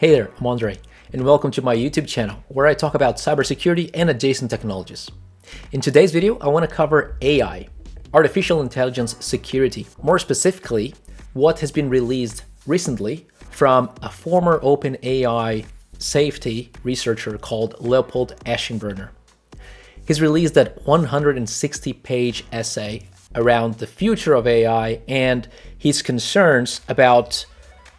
Hey there, I'm Andre, and welcome to my YouTube channel, where I talk about cybersecurity and adjacent technologies. In today's video, I want to cover AI, artificial intelligence security. More specifically, what has been released recently from a former OpenAI safety researcher called Leopold Aschenbrenner. He's released that 160-page essay around the future of AI and his concerns about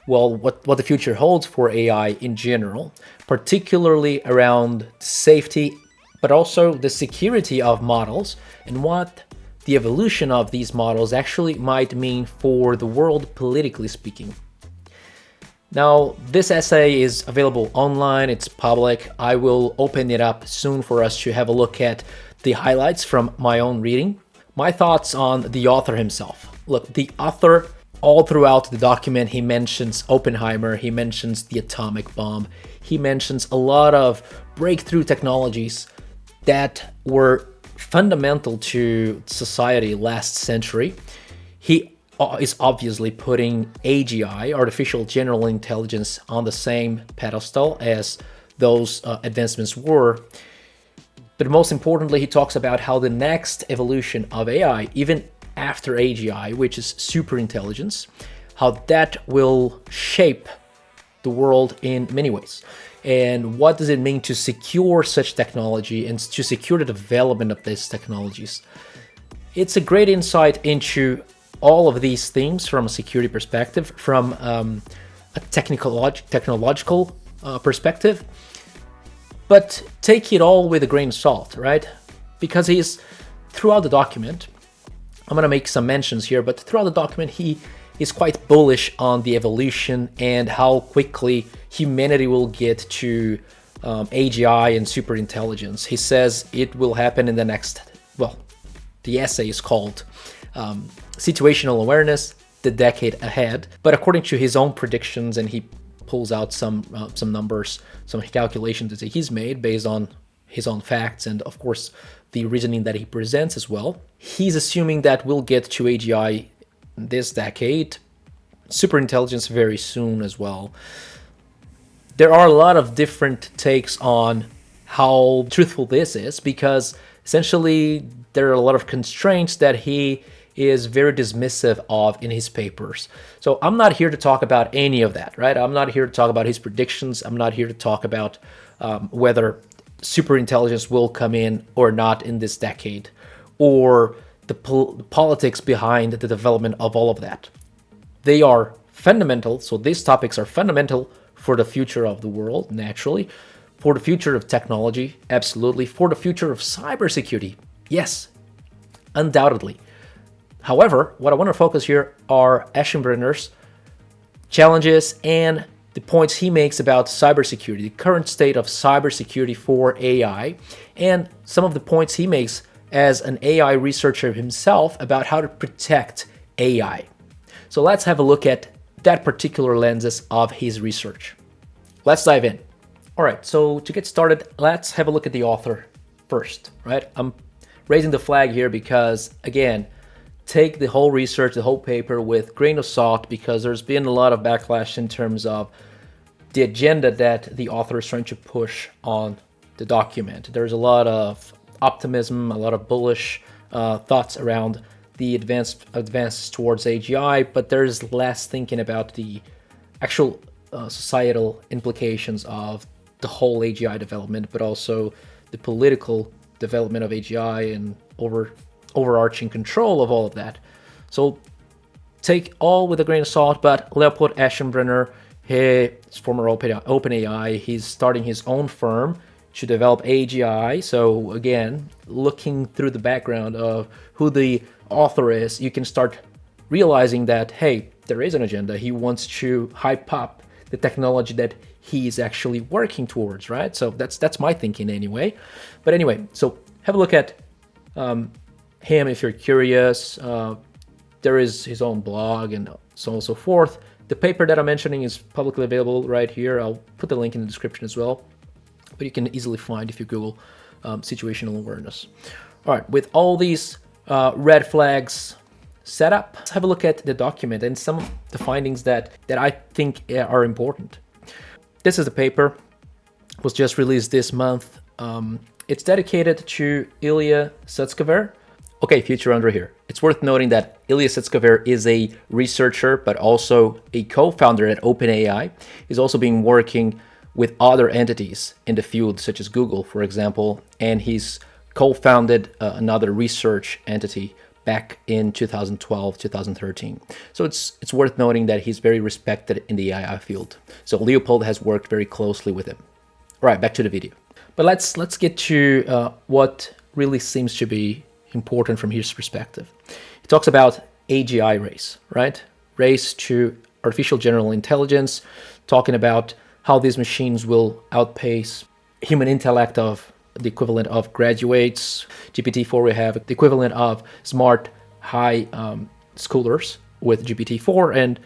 what the future holds for AI in general, particularly around safety, but also the security of models and what the evolution of these models actually might mean for the world, politically speaking. Now, this essay is available online, it's public. I will open it up soon for us to have a look at the highlights from my own reading. My thoughts on the author himself. Look, the author, all throughout the document, he mentions Oppenheimer, he mentions the atomic bomb, he mentions a lot of breakthrough technologies that were fundamental to society last century. He is obviously putting AGI, artificial general intelligence, on the same pedestal as those advancements were. But most importantly, he talks about how the next evolution of AI, even after AGI, which is superintelligence, how that will shape the world in many ways. And what does it mean to secure such technology and to secure the development of these technologies? It's a great insight into all of these things from a security perspective, from a technological perspective, but take it all with a grain of salt, right? Because he's, throughout the document, I'm going to make some mentions here, but throughout the document, he is quite bullish on the evolution and how quickly humanity will get to AGI and superintelligence. He says it will happen in the next, the essay is called Situational Awareness, the Decade Ahead. But according to his own predictions, and he pulls out some numbers, some calculations that he's made based on his own facts and, of course, the reasoning that he presents as well. He's assuming that we'll get to AGI this decade, superintelligence very soon as well. There are a lot of different takes on how truthful this is, because essentially there are a lot of constraints that he is very dismissive of in his papers. So I'm not here to talk about any of that, right? I'm not here to talk about his predictions. I'm not here to talk about whether superintelligence will come in or not in this decade, or the politics behind the development of all of that. They are fundamental, so these topics are fundamental for the future of the world, naturally, for the future of technology, absolutely, for the future of cybersecurity, yes, undoubtedly. However, what I want to focus here are Aschenbrenner's challenges and the points he makes about cybersecurity, the current state of cybersecurity for AI, and some of the points he makes as an AI researcher himself about how to protect AI. So let's have a look at that particular lenses of his research. Let's dive in. All right, so to get started, let's have a look at the author first, right? I'm raising the flag here because, again, take the whole research, the whole paper with a grain of salt, because there's been a lot of backlash in terms of the agenda that the author is trying to push on the document. There's a lot of optimism, a lot of bullish thoughts around the advances towards AGI, but there's less thinking about the actual societal implications of the whole AGI development, but also the political development of AGI and overarching control of all of that. So take all with a grain of salt, but Leopold Aschenbrenner, he's former OpenAI, he's starting his own firm to develop AGI. So again, looking through the background of who the author is, you can start realizing that, hey, there is an agenda. He wants to hype up the technology that he's actually working towards, right? So that's my thinking anyway. But anyway, so have a look at him if you're curious. There is his own blog and so on and so forth. The paper that I'm mentioning is publicly available right here. I'll put the link in the description as well, but you can easily find if you Google situational awareness. All right, with all these red flags set up, let's have a look at the document and some of the findings that I think are important. This is the paper. It was just released this month. It's dedicated to Ilya Sutskever. Okay, future under here. It's worth noting that Ilya Sutskever is a researcher, but also a co-founder at OpenAI. He's also been working with other entities in the field, such as Google, for example, and he's co-founded another research entity back in 2012, 2013. So it's worth noting that he's very respected in the AI field. So Leopold has worked very closely with him. All right, back to the video. But let's get to what really seems to be important from his perspective. He talks about AGI race, right? Race to artificial general intelligence, talking about how these machines will outpace human intellect of the equivalent of graduates. GPT-4, we have the equivalent of smart high schoolers with GPT-4, and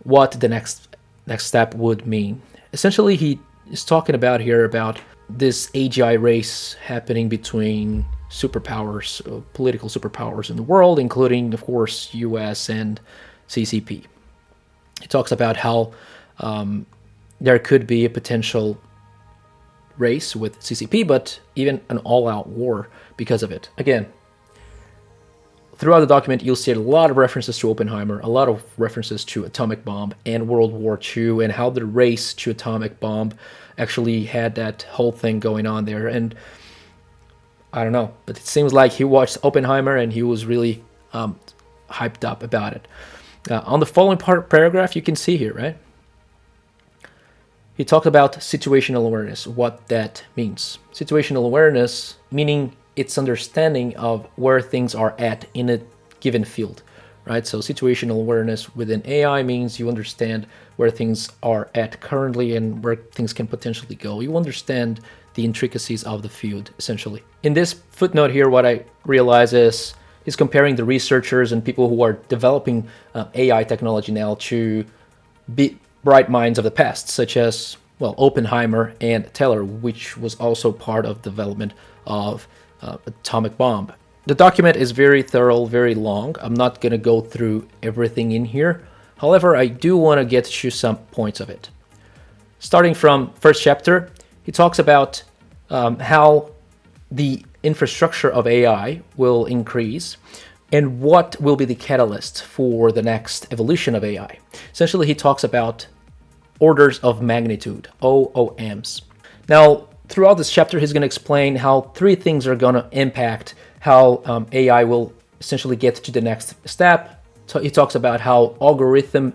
what the next step would mean. Essentially, he is talking about here about this AGI race happening between superpowers, political superpowers in the world, including, of course, US and CCP. He talks about how there could be a potential race with CCP, but even an all-out war because of it. Again, throughout the document, you'll see a lot of references to Oppenheimer, a lot of references to atomic bomb and World War II, and how the race to atomic bomb actually had that whole thing going on there. And I don't know, but it seems like he watched Oppenheimer and he was really hyped up about it. On the following paragraph, you can see here, right? He talked about situational awareness, what that means. Situational awareness, meaning its understanding of where things are at in a given field, right? So situational awareness within AI means you understand where things are at currently and where things can potentially go. You understand the intricacies of the field, essentially. In this footnote here, what I realize is he's comparing the researchers and people who are developing AI technology now to be bright minds of the past, such as, well, Oppenheimer and Teller, which was also part of development of atomic bomb. The document is very thorough, very long. I'm not going to go through everything in here. However, I do want to get to some points of it. Starting from first chapter, he talks about how the infrastructure of AI will increase and what will be the catalyst for the next evolution of AI. Essentially, he talks about orders of magnitude, OOMs. Now, throughout this chapter, he's going to explain how three things are going to impact how AI will essentially get to the next step. So he talks about how algorithm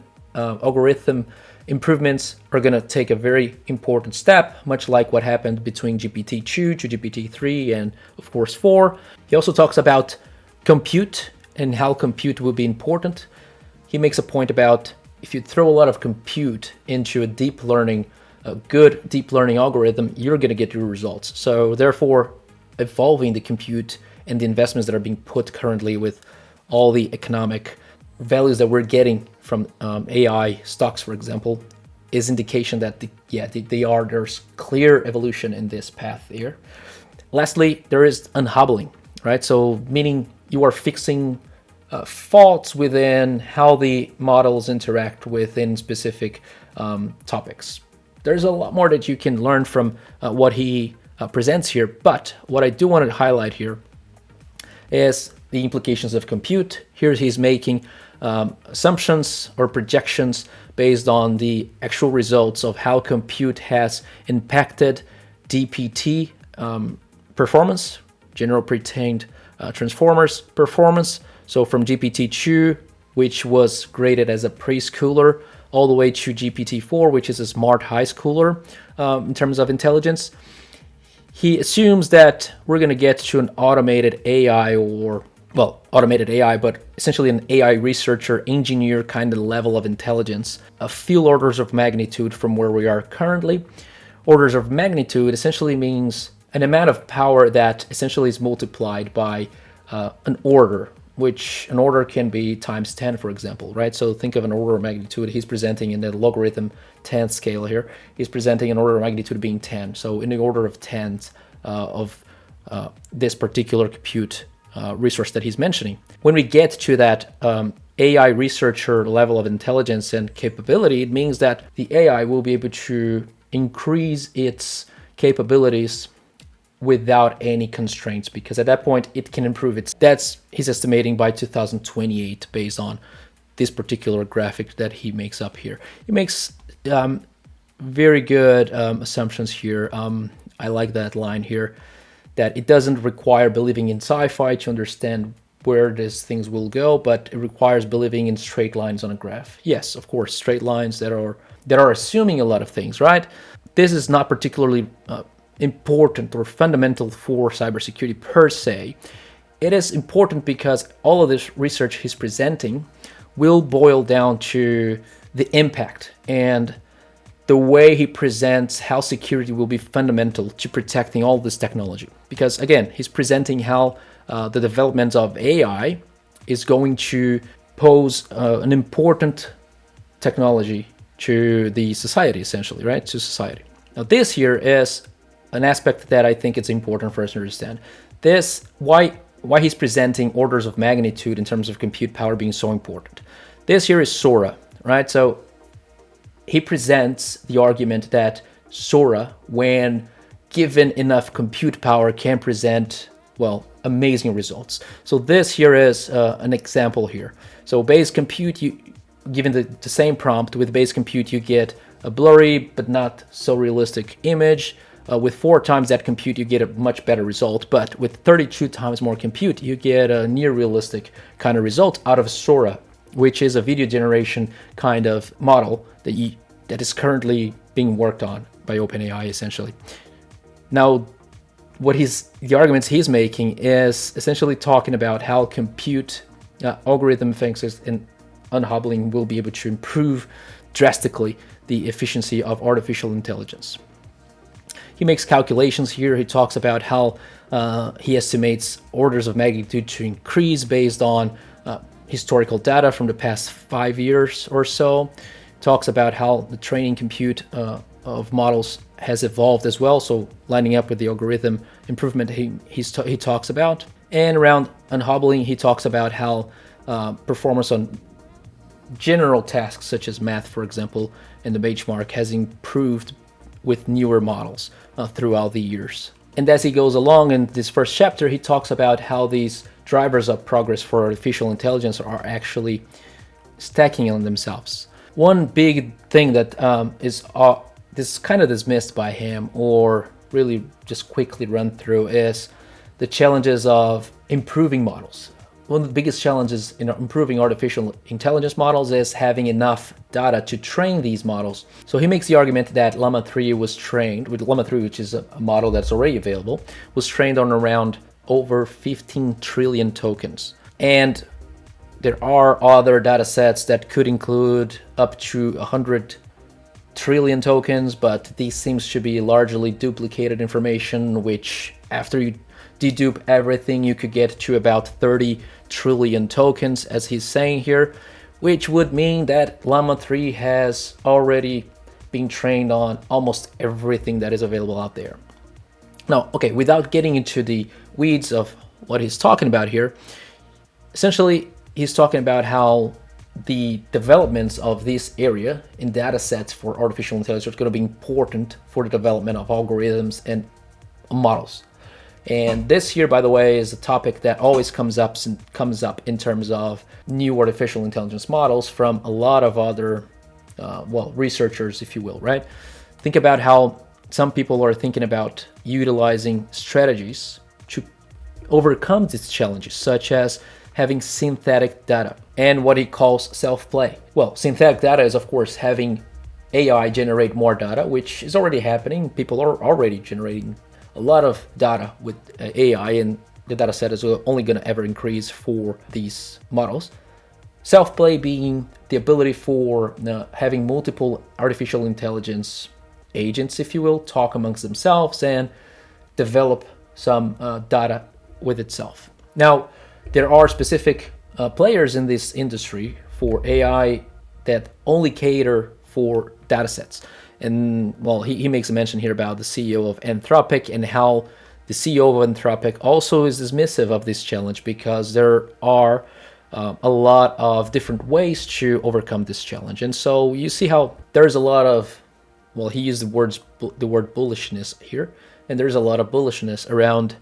improvements are going to take a very important step, much like what happened between GPT-2 to GPT-3 and, of course, 4. He also talks about compute and how compute will be important. He makes a point about if you throw a lot of compute into a good deep learning algorithm, you're going to get your results. So therefore, evolving the compute and the investments that are being put currently with all the economic values that we're getting from AI stocks, for example, is indication that there's clear evolution in this path here. Lastly, there is unhobbling, right? So meaning you are fixing faults within how the models interact within specific topics. There's a lot more that you can learn from what he presents here, but what I do want to highlight here is the implications of compute. Here he's making assumptions or projections based on the actual results of how compute has impacted DPT performance, general pre-trained transformers performance. So from GPT-2, which was graded as a preschooler, all the way to GPT-4, which is a smart high schooler in terms of intelligence. He assumes that we're going to get to an automated AI but essentially an AI researcher, engineer kind of level of intelligence, a few orders of magnitude from where we are currently. Orders of magnitude essentially means an amount of power that essentially is multiplied by an order, which an order can be times 10, for example, right? So think of an order of magnitude. He's presenting in the logarithm 10 scale here. He's presenting an order of magnitude being 10. So in the order of tens of this particular compute resource that he's mentioning. When we get to that AI researcher level of intelligence and capability, it means that the AI will be able to increase its capabilities without any constraints, because at that point it can improve its. That's he's estimating by 2028 based on this particular graphic that he makes up here. He makes very good assumptions here. I like that line here, that it doesn't require believing in sci-fi to understand where these things will go, but it requires believing in straight lines on a graph. Yes, of course, straight lines that are assuming a lot of things, right? This is not particularly important or fundamental for cybersecurity per se. It is important because all of this research he's presenting will boil down to the impact and the way he presents how security will be fundamental to protecting all this technology. Because again, he's presenting how the development of AI is going to pose an important technology to the society, essentially, right? To society. Now, this here is an aspect that I think it's important for us to understand. This, why he's presenting orders of magnitude in terms of compute power being so important. This here is Sora, right? So he presents the argument that Sora, when given enough compute power, can present, well, amazing results. So this here is an example here. So base compute, given the same prompt with base compute, you get a blurry but not so realistic image. With 4 times that compute, you get a much better result, but with 32 times more compute, you get a near realistic kind of result out of Sora, which is a video generation kind of model that is currently being worked on by OpenAI, essentially. Now, the arguments he's making is essentially talking about how compute algorithm fixes and unhobbling will be able to improve drastically the efficiency of artificial intelligence. He makes calculations here. He talks about how he estimates orders of magnitude to increase based on historical data from the past 5 years or so. Talks about how the training compute of models has evolved as well, so lining up with the algorithm improvement he talks about. And around unhobbling, he talks about how performance on general tasks such as math, for example, and the benchmark has improved with newer models throughout the years. And as he goes along in this first chapter, he talks about how these drivers of progress for artificial intelligence are actually stacking on themselves. One big thing that is kind of dismissed by him, or really just quickly run through, is the challenges of improving models. One of the biggest challenges in improving artificial intelligence models is having enough data to train these models. So he makes the argument that Llama 3 was trained, with Llama 3, which is a model that's already available, was trained on around over 15 trillion tokens. And there are other data sets that could include up to 100 trillion tokens, but these seems to be largely duplicated information, which after you dedupe everything, you could get to about 30 trillion tokens, as he's saying here, which would mean that Llama 3 has already been trained on almost everything that is available out there. Now, okay, without getting into the weeds of what he's talking about here, essentially, he's talking about how the developments of this area in data sets for artificial intelligence are going to be important for the development of algorithms and models. And this here, by the way, is a topic that always comes up in terms of new artificial intelligence models from a lot of other, researchers, if you will, right? Think about how some people are thinking about utilizing strategies to overcome these challenges, such as having synthetic data and what he calls self-play. Well, synthetic data is, of course, having AI generate more data, which is already happening. People are already generating a lot of data with AI, and the data set is only going to ever increase for these models. Self-play being the ability for having multiple artificial intelligence agents, if you will, talk amongst themselves and develop some data with itself. Now, there are specific players in this industry for AI that only cater for data sets. And well, he makes a mention here about the CEO of Anthropic and how the CEO of Anthropic also is dismissive of this challenge, because there are a lot of different ways to overcome this challenge. And so you see how there's a lot of well, he used the word bullishness here, and there's a lot of bullishness around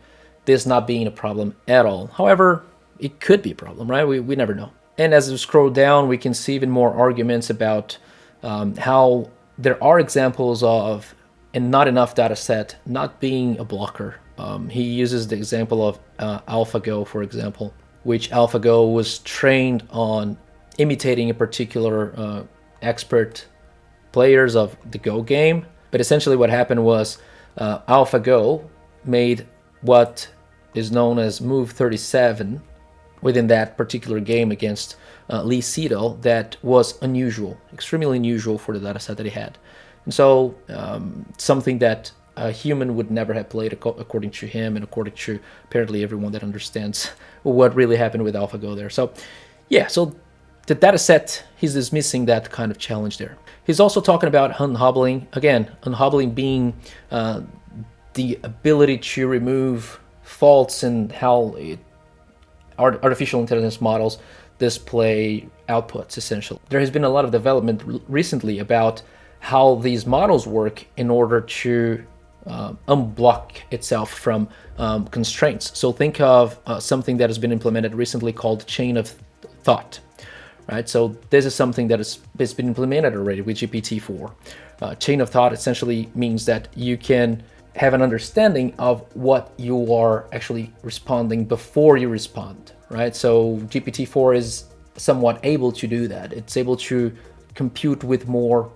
this not being a problem at all. However, it could be a problem, right? We never know. And as we scroll down, we can see even more arguments about how there are examples of and not enough data set not being a blocker. He uses the example of AlphaGo, for example, which AlphaGo was trained on imitating a particular expert players of the Go game. But essentially what happened was AlphaGo made what is known as move 37 within that particular game against Lee Sedol that was unusual, extremely unusual for the data set that he had. And so something that a human would never have played according to him and according to apparently everyone that understands what really happened with AlphaGo there. So yeah, so the data set, he's dismissing that kind of challenge there. He's also talking about unhobbling. Again, unhobbling being the ability to remove faults in how artificial intelligence models display outputs, essentially. There has been a lot of development recently about how these models work in order to unblock itself from constraints. So think of something that has been implemented recently called chain of thought, right? So this is something that has been implemented already with GPT-4. Chain of thought essentially means that you can have an understanding of what you are actually responding before you respond, right? So GPT-4 is somewhat able to do that. It's able to compute with more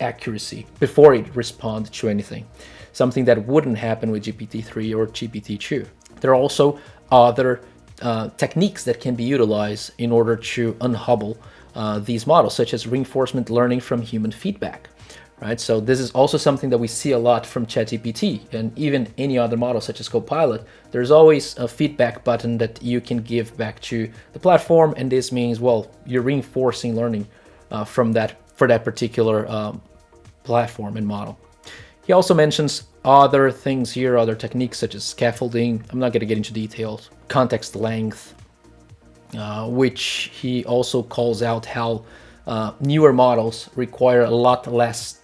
accuracy before it responds to anything, something that wouldn't happen with GPT-3 or GPT-2. There are also other techniques that can be utilized in order to unhobble these models, such as reinforcement learning from human feedback. Right, so this is also something that we see a lot from ChatGPT and even any other model such as Copilot. There's always a feedback button that you can give back to the platform, and this means, well, you're reinforcing learning for that particular platform and model. He also mentions other things here, other techniques such as scaffolding. I'm not going to get into details. Context length, which he also calls out how newer models require a lot less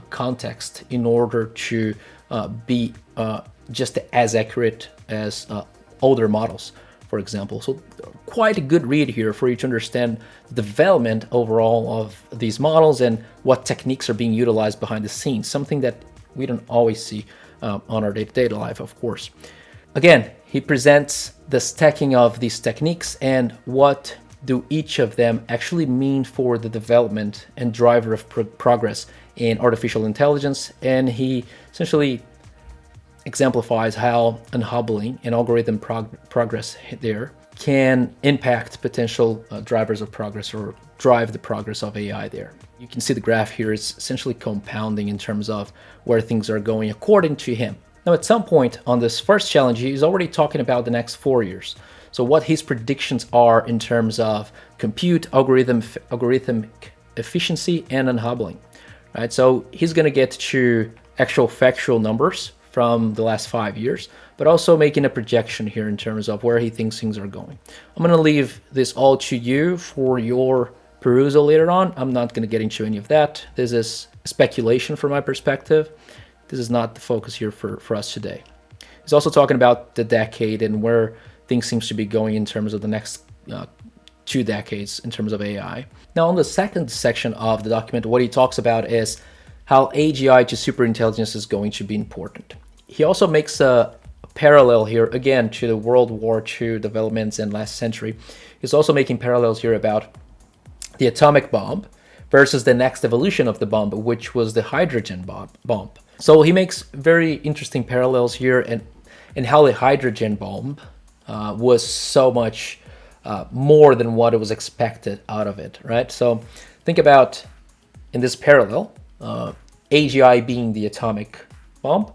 context in order to be just as accurate as older models, for example. So quite a good read here for you to understand the development overall of these models and what techniques are being utilized behind the scenes, something that we don't always see on our day-to-day life, of course. Again, he presents the stacking of these techniques and what do each of them actually mean for the development and driver of progress in artificial intelligence, and he essentially exemplifies how unhobbling and algorithm progress there can impact potential drivers of progress or drive the progress of AI there. You can see the graph here is essentially compounding in terms of where things are going according to him. Now, at some point on this first challenge, he's already talking about the next 4 years. So what his predictions are in terms of compute, algorithmic efficiency, and unhobbling, right? So he's going to get to actual factual numbers from the last 5 years, but also making a projection here in terms of where he thinks things are going. I'm going to leave this all to you for your perusal later on. I'm not going to get into any of that. This is speculation from my perspective. This is not the focus here for us today. He's also talking about the decade and where things seems to be going in terms of the next 2 decades in terms of AI. Now, on the second section of the document, what he talks about is how AGI to superintelligence is going to be important. He also makes a parallel here, again, to the World War II developments in last century. He's also making parallels here about the atomic bomb versus the next evolution of the bomb, which was the hydrogen bomb. So he makes very interesting parallels here and how the hydrogen bomb was so much more than what it was expected out of it, right? So think about, in this parallel, AGI being the atomic bomb,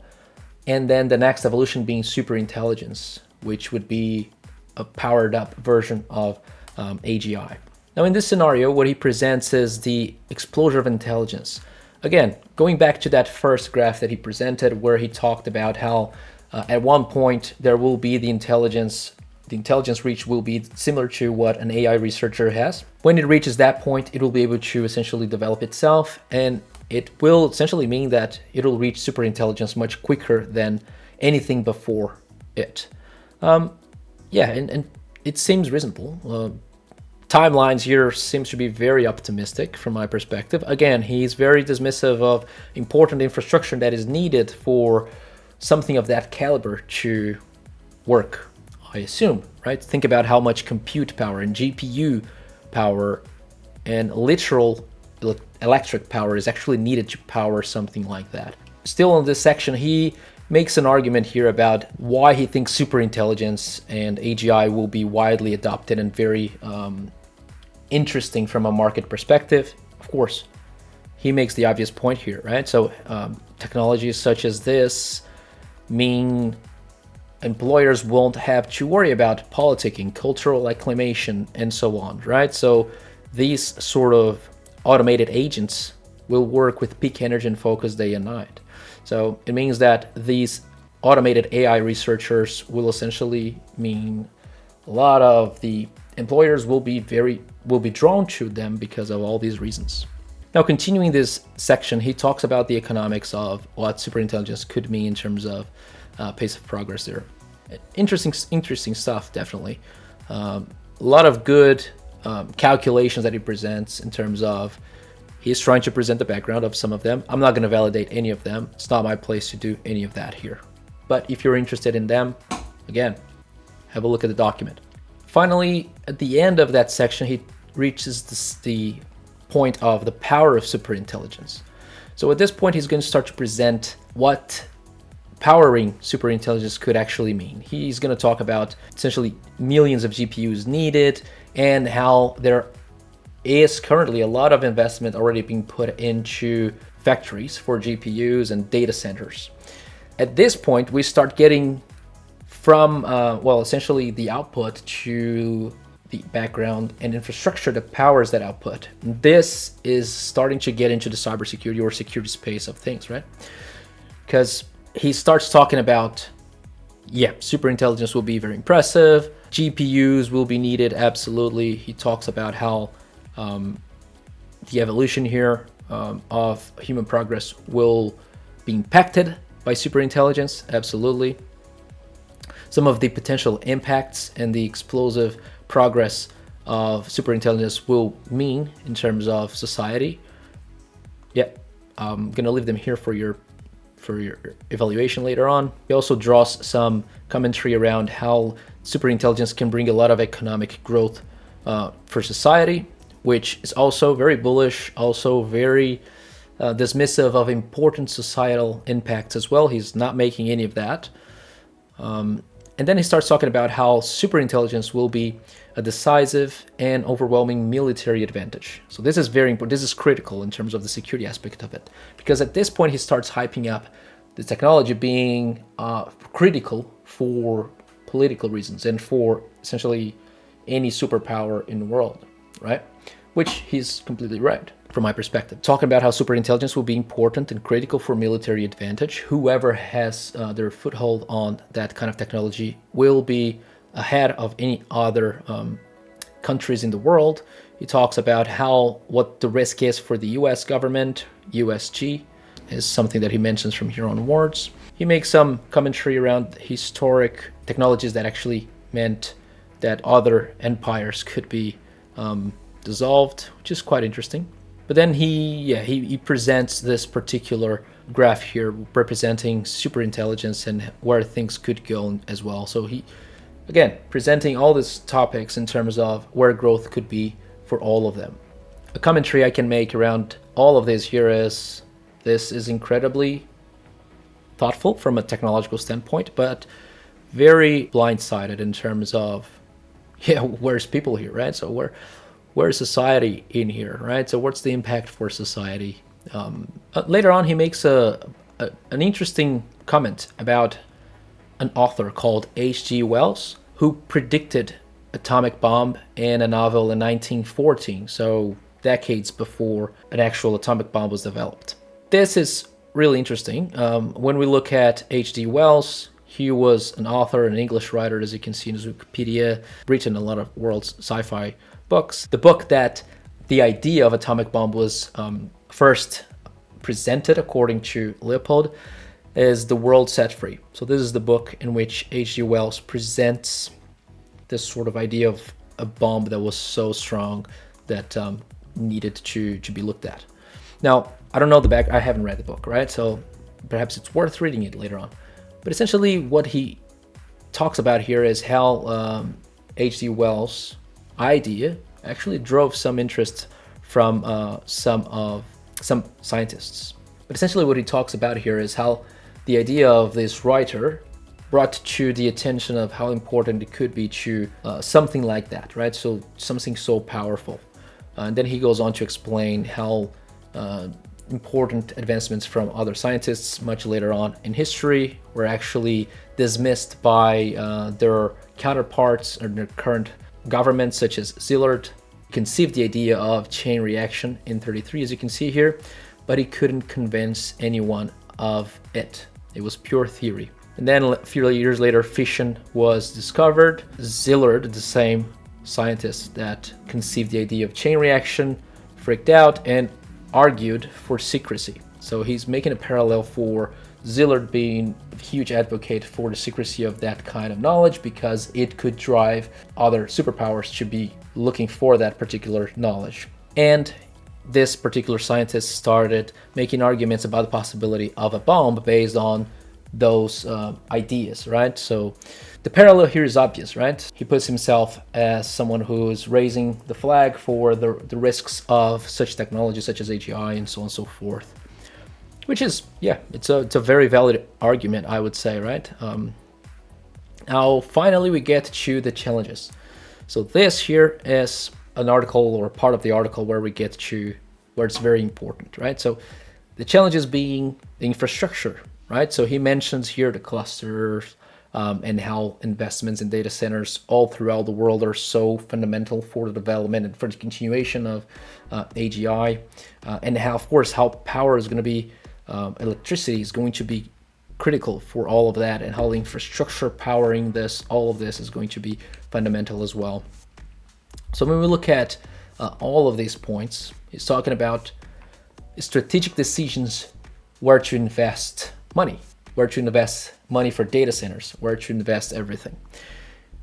and then the next evolution being superintelligence, which would be a powered up version of AGI. Now, in this scenario, what he presents is the explosion of intelligence. Again, going back to that first graph that he presented, where he talked about how at one point there will be the intelligence reach will be similar to what an AI researcher has. When it reaches that point, it will be able to essentially develop itself, and it will essentially mean that it'll reach superintelligence much quicker than anything before it. Yeah, and it seems reasonable. Timelines here seems to be very optimistic from my perspective. Again, he's very dismissive of important infrastructure that is needed for something of that caliber to work, I assume, right? Think about how much compute power and GPU power and literal electric power is actually needed to power something like that. Still in this section, he makes an argument here about why he thinks superintelligence and AGI will be widely adopted and very interesting from a market perspective. Of course, he makes the obvious point here, right? So technologies such as this mean employers won't have to worry about politicking, cultural acclamation, and so on, right? So these sort of automated agents will work with peak energy and focus day and night. So it means that these automated AI researchers will essentially mean a lot of the employers will be drawn to them because of all these reasons. Now, continuing this section, he talks about the economics of what superintelligence could mean in terms of pace of progress there. Interesting stuff, definitely. A lot of good calculations that he presents in terms of he's trying to present the background of some of them. I'm not going to validate any of them. It's not my place to do any of that here. But if you're interested in them, again, have a look at the document. Finally, at the end of that section, he reaches the point of the power of superintelligence. So at this point, he's going to start to present what powering superintelligence could actually mean. He's going to talk about essentially millions of GPUs needed and how there is currently a lot of investment already being put into factories for GPUs and data centers. At this point, we start getting from, well, essentially the output to the background and infrastructure that powers that output. This is starting to get into the cybersecurity or security space of things, right? Because he starts talking about, yeah, superintelligence will be very impressive. GPUs will be needed, absolutely. He talks about how the evolution here of human progress will be impacted by superintelligence, absolutely. Some of the potential impacts and the explosive progress of superintelligence will mean in terms of society. Yeah, I'm gonna leave them here for your evaluation later on. He also draws some commentary around how superintelligence can bring a lot of economic growth for society, which is also very bullish, also very dismissive of important societal impacts as well. He's not making any of that. And then he starts talking about how superintelligence will be a decisive and overwhelming military advantage. So this is very important. This is critical in terms of the security aspect of it. Because at this point, he starts hyping up the technology being critical for political reasons and for essentially any superpower in the world, right? Which he's completely right from my perspective. Talking about how superintelligence will be important and critical for military advantage. Whoever has their foothold on that kind of technology will be ahead of any other countries in the world. He talks about what the risk is for the US government. USG is something that he mentions from here onwards. He makes some commentary around historic technologies that actually meant that other empires could be dissolved, which is quite interesting. But then he presents this particular graph here representing superintelligence and where things could go as well. So he, again, presenting all these topics in terms of where growth could be for all of them. A commentary I can make around all of this here is, this is incredibly thoughtful from a technological standpoint, but very blindsided in terms of, where's people here, right? So where's society in here, right? So what's the impact for society? Later on, he makes an interesting comment about an author called H.G. Wells, who predicted atomic bomb in a novel in 1914, so decades before an actual atomic bomb was developed. This is really interesting. When we look at H.G. Wells, he was an author, an English writer, as you can see in his Wikipedia, written a lot of world's sci-fi books. The book that the idea of atomic bomb was first presented, according to Leopold, is The World Set Free. So this is the book in which H.G. Wells presents this sort of idea of a bomb that was so strong that needed to be looked at. Now, I don't know the back, I haven't read the book, right? So perhaps it's worth reading it later on. But essentially what he talks about here is how H.G. Wells' idea actually drove some interest from some scientists. But essentially what he talks about here is how the idea of this writer brought to the attention of how important it could be to something like that, right? So something so powerful. And then he goes on to explain how important advancements from other scientists much later on in history were actually dismissed by their counterparts or their current governments, such as Szilard. Conceived the idea of chain reaction in 33, as you can see here, but he couldn't convince anyone of it. It was pure theory. And then a few years later, fission was discovered. Szilard, the same scientist that conceived the idea of chain reaction, freaked out and argued for secrecy. So he's making a parallel for Szilard being a huge advocate for the secrecy of that kind of knowledge because it could drive other superpowers to be looking for that particular knowledge. And this particular scientist started making arguments about the possibility of a bomb based on those ideas, right? So the parallel here is obvious, right? He puts himself as someone who is raising the flag for the risks of such technology such as AGI and so on and so forth, which is, yeah, it's a very valid argument, I would say, right? Now finally we get to the challenges. So this here is an article or part of the article where we get to where it's very important, right? So the challenges being the infrastructure, right? So he mentions here the clusters and how investments in data centers all throughout the world are so fundamental for the development and for the continuation of AGI, and how, of course, how power is going to be, electricity is going to be critical for all of that, and how the infrastructure powering this, all of this is going to be fundamental as well. So when we look at all of these points, he's talking about strategic decisions, where to invest money, where to invest money for data centers, where to invest everything.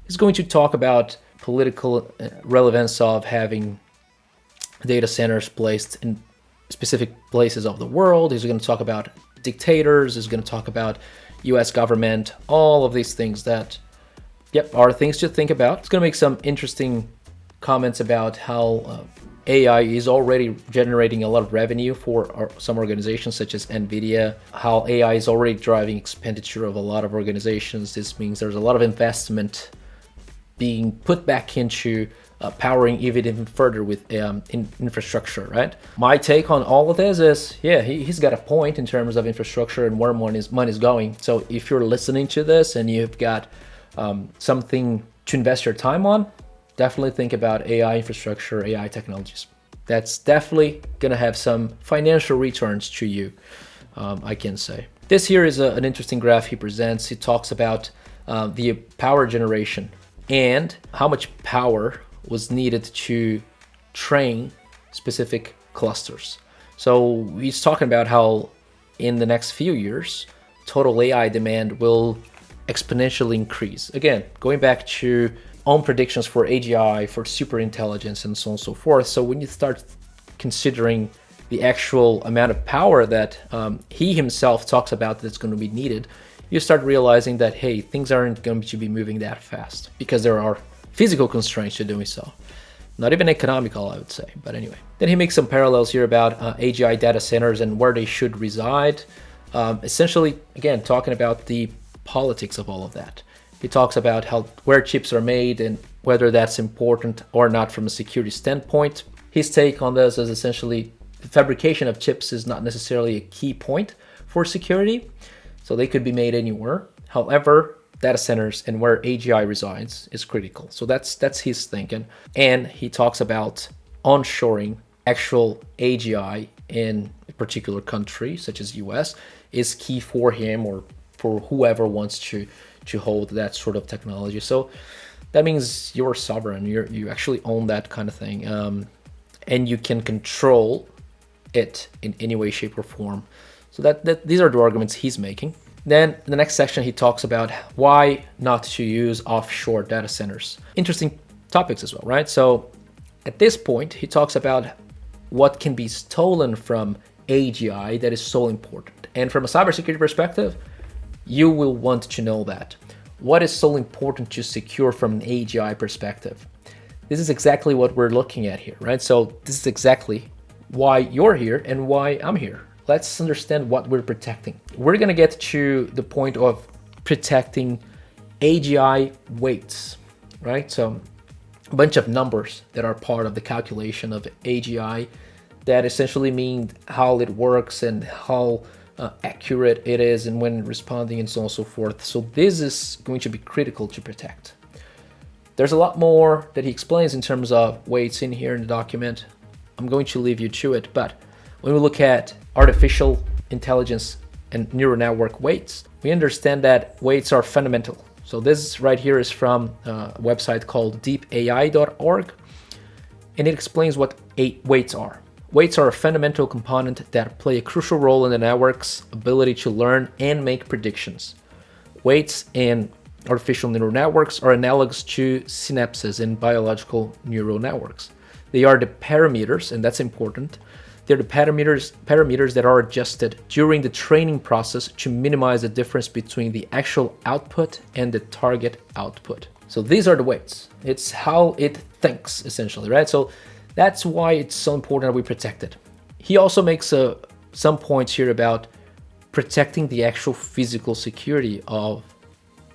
He's going to talk about political relevance of having data centers placed in specific places of the world. He's going to talk about dictators. He's going to talk about US government, all of these things that, yep, are things to think about. It's going to make some interesting comments about how AI is already generating a lot of revenue for some organizations such as NVIDIA, how AI is already driving expenditure of a lot of organizations. This means there's a lot of investment being put back into powering even further with infrastructure, right? My take on all of this is, yeah, he's got a point in terms of infrastructure and where money's going. So if you're listening to this and you've got something to invest your time on, definitely think about AI infrastructure, AI technologies. That's definitely gonna have some financial returns to you, I can say. This here is an interesting graph he presents. He talks about the power generation and how much power was needed to train specific clusters. So he's talking about how in the next few years, total AI demand will exponentially increase. Again, going back to own predictions for AGI, for superintelligence, and so on and so forth. So when you start considering the actual amount of power that he himself talks about that's going to be needed, you start realizing that, hey, things aren't going to be moving that fast because there are physical constraints to doing so. Not even economical, I would say, but anyway. Then he makes some parallels here about AGI data centers and where they should reside. Essentially, again, talking about the politics of all of that. He talks about where chips are made and whether that's important or not from a security standpoint. His take on this is essentially the fabrication of chips is not necessarily a key point for security, so they could be made anywhere. However, data centers and where AGI resides is critical. So that's his thinking. And he talks about onshoring actual AGI in a particular country, such as US, is key for him or for whoever wants to hold that sort of technology. So that means you're sovereign, you actually own that kind of thing. And you can control it in any way, shape, or form. So these are the arguments he's making. Then in the next section, he talks about why not to use offshore data centers. Interesting topics as well, right? So at this point, he talks about what can be stolen from AGI that is so important. And from a cybersecurity perspective, you will want to know that. What is so important to secure from an AGI perspective? This is exactly what we're looking at here, right? So this is exactly why you're here and why I'm here. Let's understand what we're protecting. We're gonna get to the point of protecting AGI weights, right? So a bunch of numbers that are part of the calculation of AGI that essentially mean how it works and how accurate it is and when responding and so on and so forth. So this is going to be critical to protect. There's a lot more that he explains in terms of weights in here in the document. I'm going to leave you to it, but when we look at artificial intelligence and neural network weights, we understand that weights are fundamental. So this right here is from a website called deepai.org, and it explains what weights are. Weights are a fundamental component that play a crucial role in the network's ability to learn and make predictions. Weights in artificial neural networks are analogous to synapses in biological neural networks. They are the parameters, and that's important. They're the parameters that are adjusted during the training process to minimize the difference between the actual output and the target output. So these are the weights. It's how it thinks, essentially, right? So that's why it's so important that we protect it. He also makes some points here about protecting the actual physical security of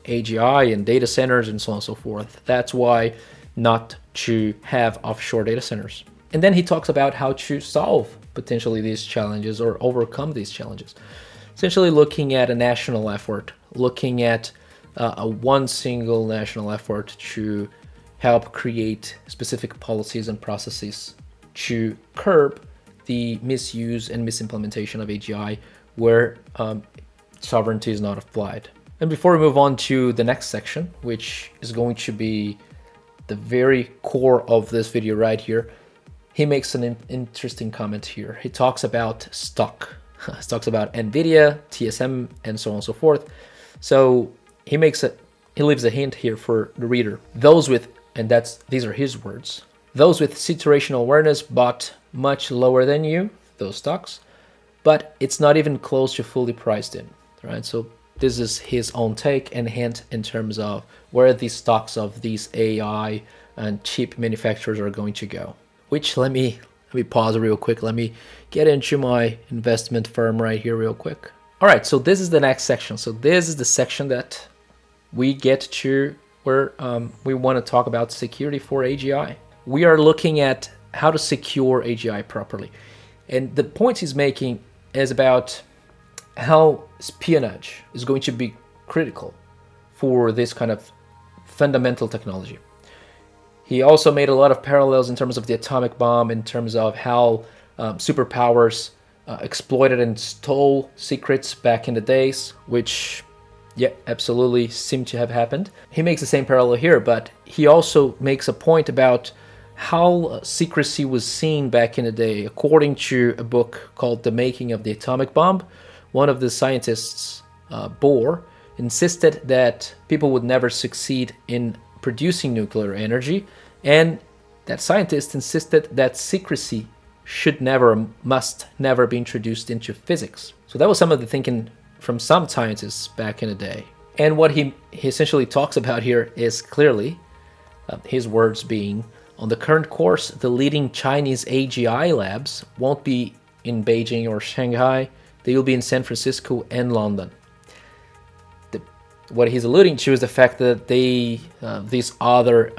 AGI and data centers and so on and so forth. That's why not to have offshore data centers. And then he talks about how to solve potentially these challenges or overcome these challenges. Essentially looking at a national effort, looking at one single national effort to help create specific policies and processes to curb the misuse and misimplementation of AGI where sovereignty is not applied. And before we move on to the next section, which is going to be the very core of this video right here, he makes an interesting comment here. He talks about stock. He talks about NVIDIA, TSM, and so on and so forth. So he leaves a hint here for the reader. Those with, and these are his words, those with situational awareness bought much lower than you, those stocks, but it's not even close to fully priced in, right? So this is his own take and hint in terms of where these stocks of these AI and chip manufacturers are going to go. Which let me pause real quick. Let me get into my investment firm right here real quick. All right, so this is the next section. So this is the section that we get to where we want to talk about security for AGI. We are looking at how to secure AGI properly. And the point he's making is about how espionage is going to be critical for this kind of fundamental technology. He also made a lot of parallels in terms of the atomic bomb, in terms of how superpowers exploited and stole secrets back in the days, which, yeah, absolutely seem to have happened. He makes the same parallel here, but he also makes a point about how secrecy was seen back in the day. According to a book called The Making of the Atomic Bomb, one of the scientists, Bohr, insisted that people would never succeed in producing nuclear energy, and that scientist insisted that secrecy must never be introduced into physics. So that was some of the thinking from some scientists back in the day. And what he essentially talks about here is clearly, his words being, on the current course, the leading Chinese AGI labs won't be in Beijing or Shanghai, they will be in San Francisco and London. What he's alluding to is the fact that these other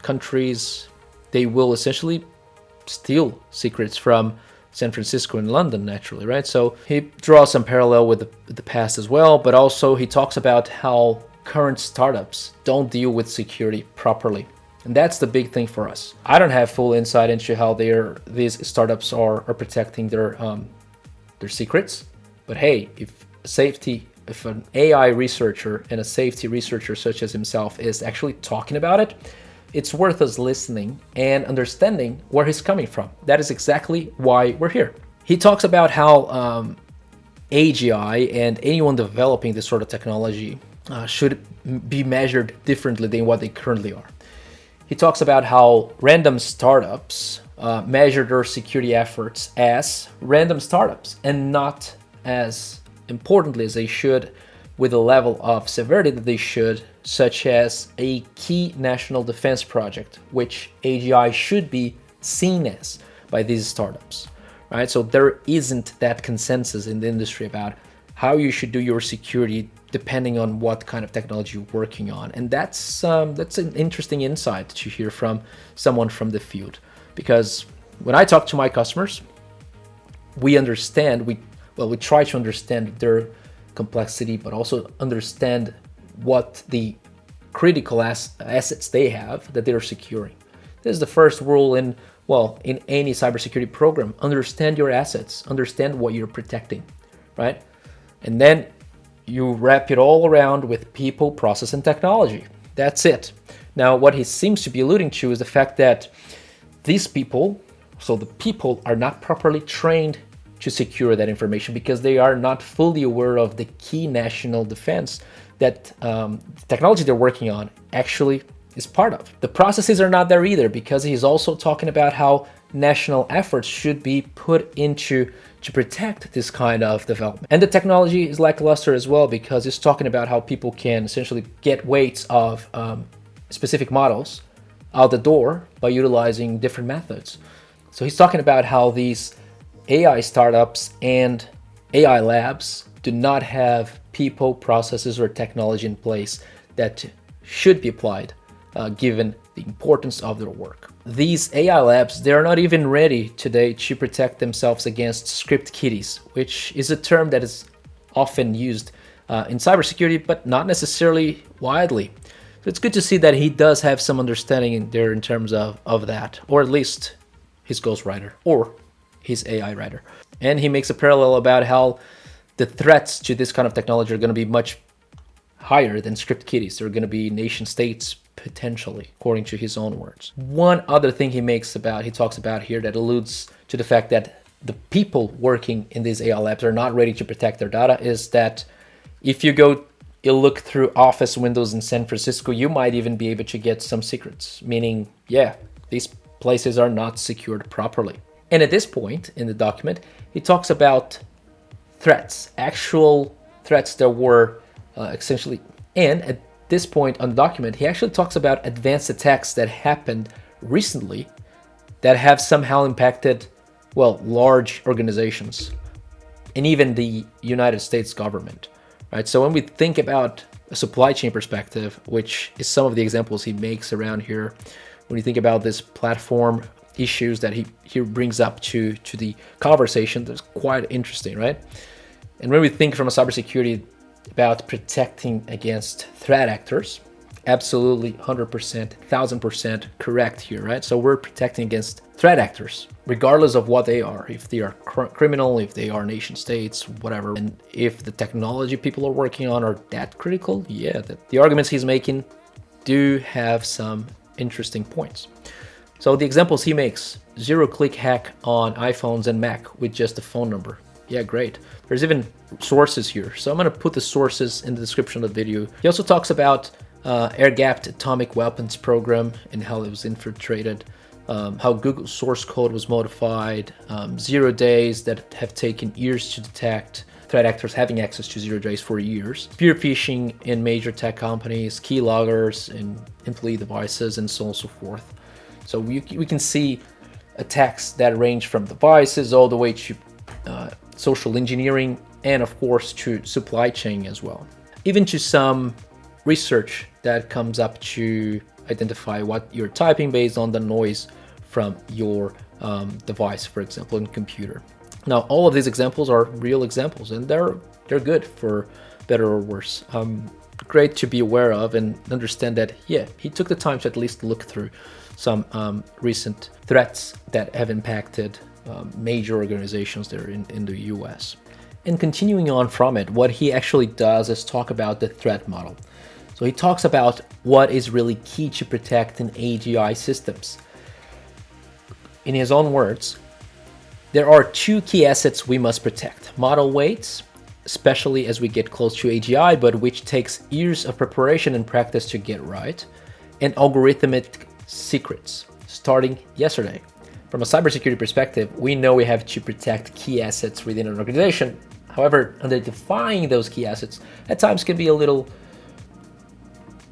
countries, they will essentially steal secrets from San Francisco and London, naturally, right? So he draws some parallel with the past as well, but also he talks about how current startups don't deal with security properly. And that's the big thing for us. I don't have full insight into how these startups are protecting their secrets, but hey, if an AI researcher and a safety researcher such as himself is actually talking about it, it's worth us listening and understanding where he's coming from. That is exactly why we're here. He talks about how AGI and anyone developing this sort of technology should be measured differently than what they currently are. He talks about how random startups measure their security efforts as random startups and not as importantly as they should, with a level of severity that they should, such as a key national defense project, which AGI should be seen as by these startups. Right? So there isn't that consensus in the industry about how you should do your security depending on what kind of technology you're working on. And that's an interesting insight to hear from someone from the field. Because when I talk to my customers, we try to understand their complexity, but also understand what the critical assets they have that they're securing. This is the first rule in any cybersecurity program. Understand your assets, understand what you're protecting, right? And then you wrap it all around with people, process, and technology. That's it. Now, what he seems to be alluding to is the fact that these people, so the people are not properly trained to secure that information because they are not fully aware of the key national defense that technology they're working on actually is part of. The processes are not there either, because he's also talking about how national efforts should be put into to protect this kind of development. And the technology is lackluster as well, because he's talking about how people can essentially get weights of specific models out the door by utilizing different methods. So he's talking about how these AI startups and AI labs do not have people, processes, or technology in place that should be applied given the importance of their work. These AI labs, they're not even ready today to protect themselves against script kiddies, which is a term that is often used in cybersecurity, but not necessarily widely. So it's good to see that he does have some understanding in there in terms of that, or at least his ghostwriter or his AI writer. And he makes a parallel about how the threats to this kind of technology are going to be much higher than script kiddies. They're going to be nation states potentially, according to his own words. One other thing he talks about here that alludes to the fact that the people working in these AI labs are not ready to protect their data is that if you look through office windows in San Francisco, you might even be able to get some secrets, meaning, yeah, these places are not secured properly. And at this point in the document, he talks about threats, actual threats that were essentially, and at this point on the document, he actually talks about advanced attacks that happened recently that have somehow impacted, large organizations and even the United States government, right? So when we think about a supply chain perspective, which is some of the examples he makes around here, when you think about this platform issues that he brings up to the conversation, that's quite interesting, right? And when we think from a cybersecurity about protecting against threat actors, absolutely 100%, 1000% correct here, right? So we're protecting against threat actors, regardless of what they are, if they are criminal, if they are nation states, whatever. And if the technology people are working on are that critical, yeah, the arguments he's making do have some interesting points. So the examples he makes, zero-click hack on iPhones and Mac with just a phone number. Yeah, great. There's even sources here. So I'm going to put the sources in the description of the video. He also talks about air-gapped atomic weapons program and how it was infiltrated, how Google source code was modified, 0 days that have taken years to detect, threat actors having access to 0 days for years, spear phishing in major tech companies, keyloggers in employee devices, and so on and so forth. So we can see attacks that range from devices all the way to social engineering, and of course to supply chain as well. Even to some research that comes up to identify what you're typing based on the noise from your device, for example, in computer. Now, all of these examples are real examples, and they're good for better or worse. Great to be aware of and understand that, yeah, he took the time to at least look through some recent threats that have impacted major organizations there in the US. And continuing on from it, what he actually does is talk about the threat model. So he talks about what is really key to protect in AGI systems. In his own words, There are two key assets we must protect: model weights, especially as we get close to AGI, but which takes years of preparation and practice to get right, and algorithmic secrets, starting yesterday. From a cybersecurity perspective, we know we have to protect key assets within an organization. However, identifying those key assets at times can be a little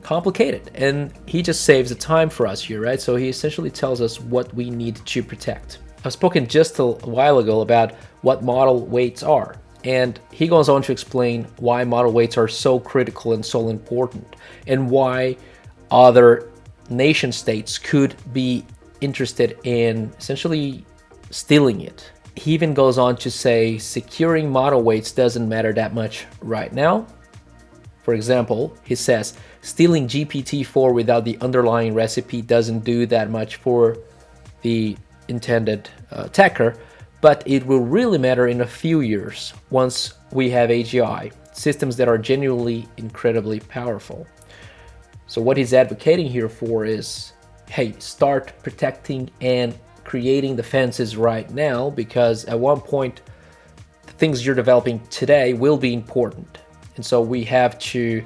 complicated, and he just saves the time for us here, right? So he essentially tells us what we need to protect. I've spoken just a while ago about what model weights are, and he goes on to explain why model weights are so critical and so important, and why other nation states could be interested in essentially stealing it. He even goes on to say securing model weights doesn't matter that much right now. For example, he says stealing GPT-4 without the underlying recipe doesn't do that much for the intended attacker, but it will really matter in a few years once we have AGI, systems that are genuinely incredibly powerful. So what he's advocating here for is, hey, start protecting and creating defenses right now, because at one point, the things you're developing today will be important. And so we have to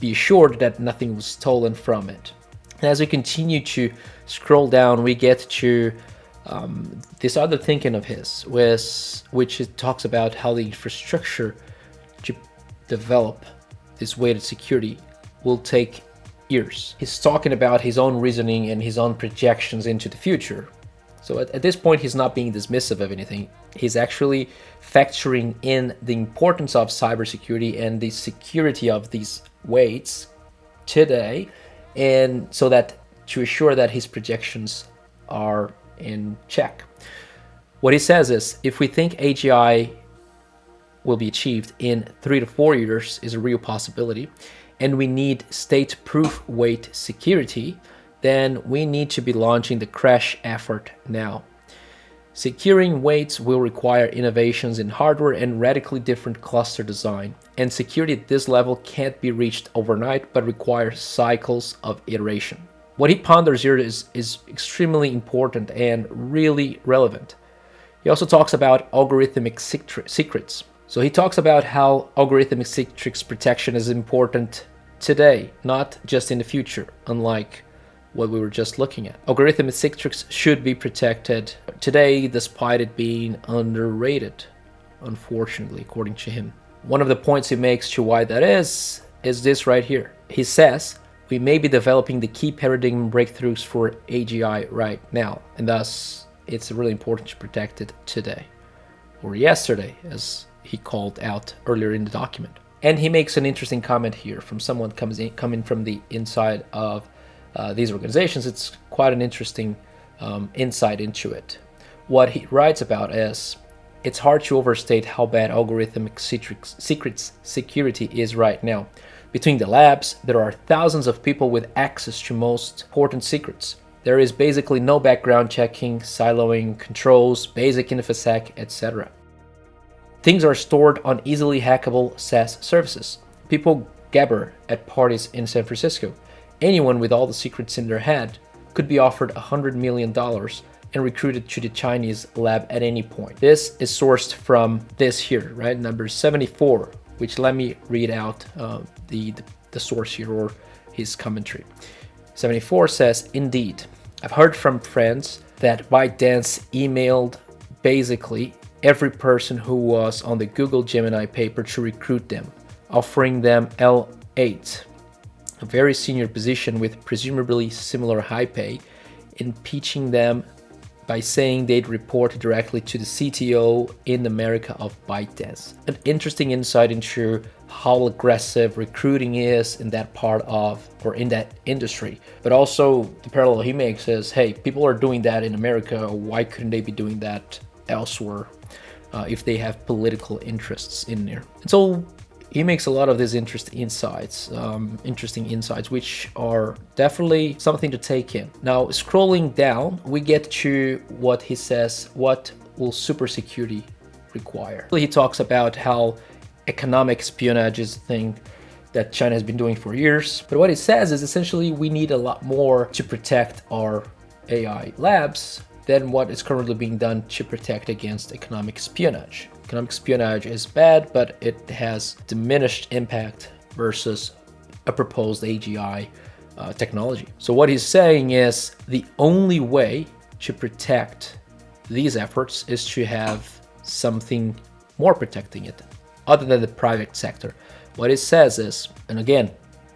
be assured that nothing was stolen from it. And as we continue to scroll down, we get to this other thinking of his, which it talks about how the infrastructure to develop this weighted security will take years. He's talking about his own reasoning and his own projections into the future. So at this point, he's not being dismissive of anything. He's actually factoring in the importance of cybersecurity and the security of these weights today, and so that to assure that his projections are in check. What he says is, if we think AGI will be achieved in 3 to 4 years is a real possibility, and we need state-proof weight security, then we need to be launching the crash effort now. Securing weights will require innovations in hardware and radically different cluster design, and security at this level can't be reached overnight but requires cycles of iteration. What he ponders here is extremely important and really relevant. He also talks about algorithmic secrets. So he talks about how algorithmic secrets protection is important today, not just in the future, unlike what we were just looking at. Algorithmic secrets should be protected today, despite it being underrated, unfortunately, according to him. One of the points he makes to why that is this right here. He says, we may be developing the key paradigm breakthroughs for AGI right now, and thus it's really important to protect it today, or yesterday, as he called out earlier in the document. And he makes an interesting comment here from someone coming from the inside of these organizations. It's quite an interesting insight into it. What he writes about is, it's hard to overstate how bad algorithmic secrets security is right now. Between the labs, there are thousands of people with access to most important secrets. There is basically no background checking, siloing, controls, basic InfoSec, etc. Things are stored on easily hackable SaaS services. People gabber at parties in San Francisco. Anyone with all the secrets in their head could be offered $100 million and recruited to the Chinese lab at any point. This is sourced from this here, right? Number 74, which let me read out the source here, or his commentary. 74 says, indeed, I've heard from friends that ByteDance emailed basically every person who was on the Google Gemini paper to recruit them, offering them L8, a very senior position with presumably similar high pay, impeaching them by saying they'd report directly to the CTO in America of ByteDance. An interesting insight into how aggressive recruiting is in that part of, or in that industry. But also the parallel he makes is, hey, people are doing that in America, why couldn't they be doing that elsewhere if they have political interests in there? And so he makes a lot of these interesting insights, which are definitely something to take in. Now, scrolling down, we get to what he says, what will super security require? He talks about how economic espionage is a thing that China has been doing for years. But what he says is essentially we need a lot more to protect our AI labs than what is currently being done to protect against economic espionage. Economic espionage is bad, but it has diminished impact versus a proposed AGI technology. So what he's saying is the only way to protect these efforts is to have something more protecting it, other than the private sector. What it says is, and again,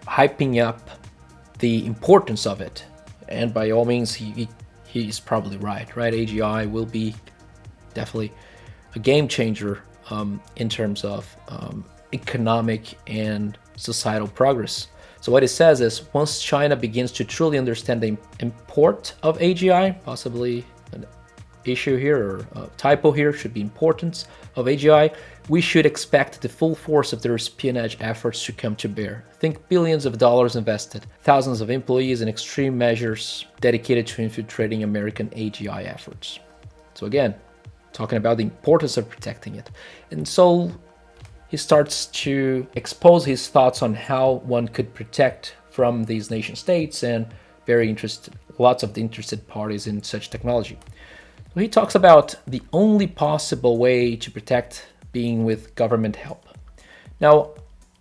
hyping up the importance of it, and by all means, he's probably right? AGI will be definitely a game changer in terms of economic and societal progress. So what it says is, once China begins to truly understand the import of AGI, possibly an issue here or a typo here, should be importance of AGI, we should expect the full force of their espionage efforts to come to bear. Think billions of dollars invested, thousands of employees, and extreme measures dedicated to infiltrating American AGI efforts. So again, talking about the importance of protecting it. And so he starts to expose his thoughts on how one could protect from these nation states and lots of the interested parties in such technology. So he talks about the only possible way to protect being with government help. Now,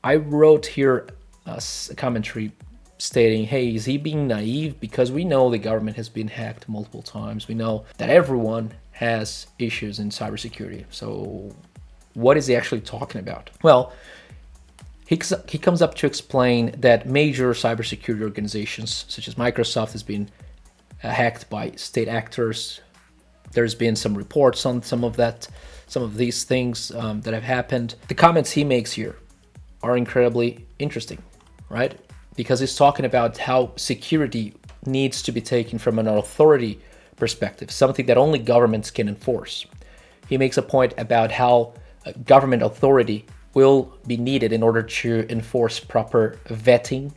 I wrote here a commentary stating, hey, is he being naive? Because we know the government has been hacked multiple times. We know that everyone has issues in cybersecurity. So what is he actually talking about? Well, he comes up to explain that major cybersecurity organizations such as Microsoft has been hacked by state actors. There's been some reports on some of these things that have happened. The comments he makes here are incredibly interesting, right? Because he's talking about how security needs to be taken from an authority perspective, something that only governments can enforce. He makes a point about how government authority will be needed in order to enforce proper vetting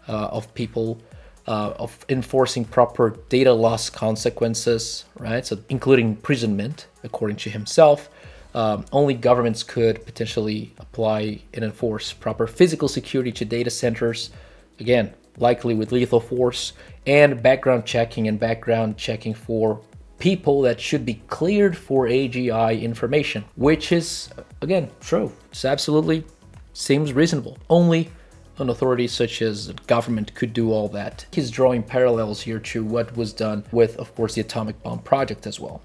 of people, of enforcing proper data loss consequences, right? So including imprisonment, according to himself. Only governments could potentially apply and enforce proper physical security to data centers, again, likely with lethal force, and background checking for people that should be cleared for AGI information, which is, again, true. It's absolutely seems reasonable. Only an authority such as government could do all that. He's drawing parallels here to what was done with, of course, the atomic bomb project as well.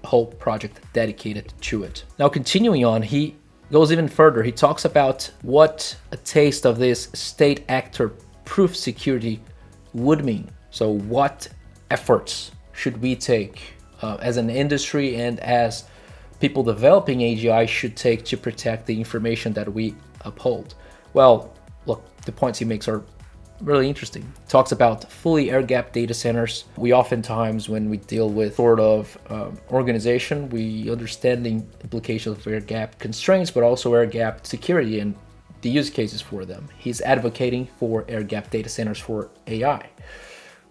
A whole project dedicated to it. Now, continuing on, he goes even further. He talks about what a taste of this state actor proof security would mean. So what efforts should we take as an industry and as people developing AGI should take to protect the information that we uphold? Well, look, the points he makes are really interesting. He talks about fully air-gapped data centers. We oftentimes, when we deal with sort of organization, we understand the implications of air-gapped constraints, but also air-gapped security and the use cases for them. He's advocating for air-gapped data centers for AI,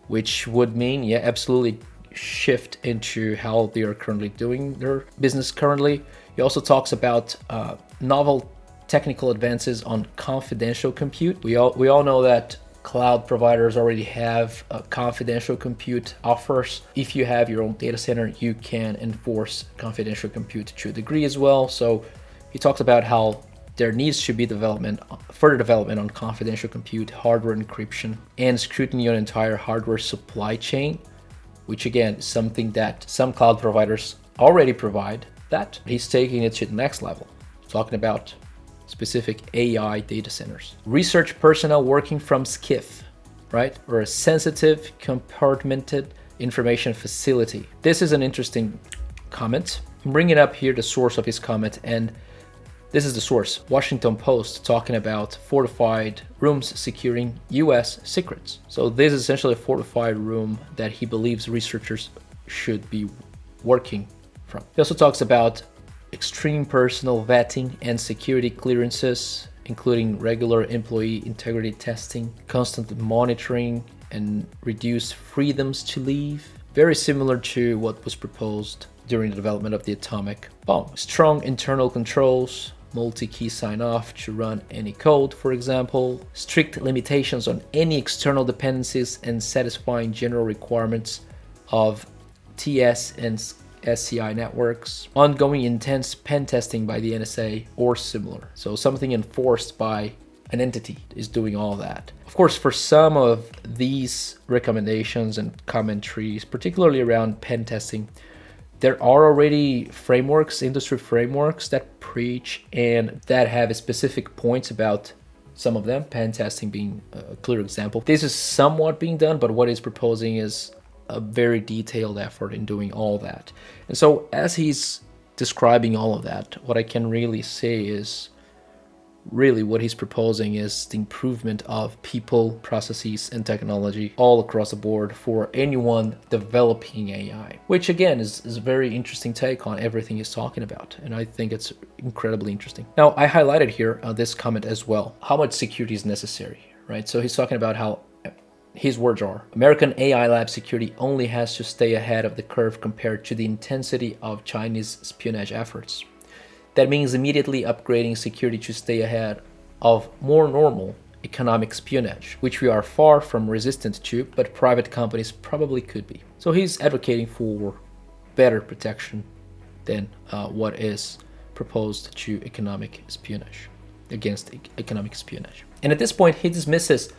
which would mean, yeah, absolutely shift into how they are currently doing their business currently. He also talks about novel technical advances on confidential compute. We all know that cloud providers already have confidential compute offers. If you have your own data center, you can enforce confidential compute to a degree as well. So he talks about how there needs to be further development on confidential compute, hardware encryption, and scrutiny on entire hardware supply chain, which again is something that some cloud providers already provide. That he's taking it to the next level, talking about specific AI data centers. Research personnel working from SCIF, right? Or a sensitive compartmented information facility. This is an interesting comment. I'm bringing up here the source of his comment, and this is the source, Washington Post, talking about fortified rooms securing US secrets. So this is essentially a fortified room that he believes researchers should be working from. He also talks about extreme personal vetting and security clearances, including regular employee integrity testing, constant monitoring, and reduced freedoms to leave. Very similar to what was proposed during the development of the atomic bomb. Strong internal controls, multi-key sign-off to run any code, for example, strict limitations on any external dependencies, and satisfying general requirements of TS and SCI networks, ongoing intense pen testing by the NSA or similar. So something enforced by an entity is doing all that. Of course, for some of these recommendations and commentaries, particularly around pen testing, there are already frameworks, industry frameworks that preach and that have specific points about some of them, pen testing being a clear example. This is somewhat being done, but what he's proposing is a very detailed effort in doing all that. And so as he's describing all of that, what I can really say is really what he's proposing is the improvement of people, processes, and technology all across the board for anyone developing AI, which again is a very interesting take on everything he's talking about. And I think it's incredibly interesting. Now, I highlighted here this comment as well, how much security is necessary, right? So he's talking about how his words are, American AI lab security only has to stay ahead of the curve compared to the intensity of Chinese espionage efforts. That means immediately upgrading security to stay ahead of more normal economic espionage, which we are far from resistant to, but private companies probably could be. So he's advocating for better protection than what is proposed to economic espionage, against economic espionage. And at this point, he dismisses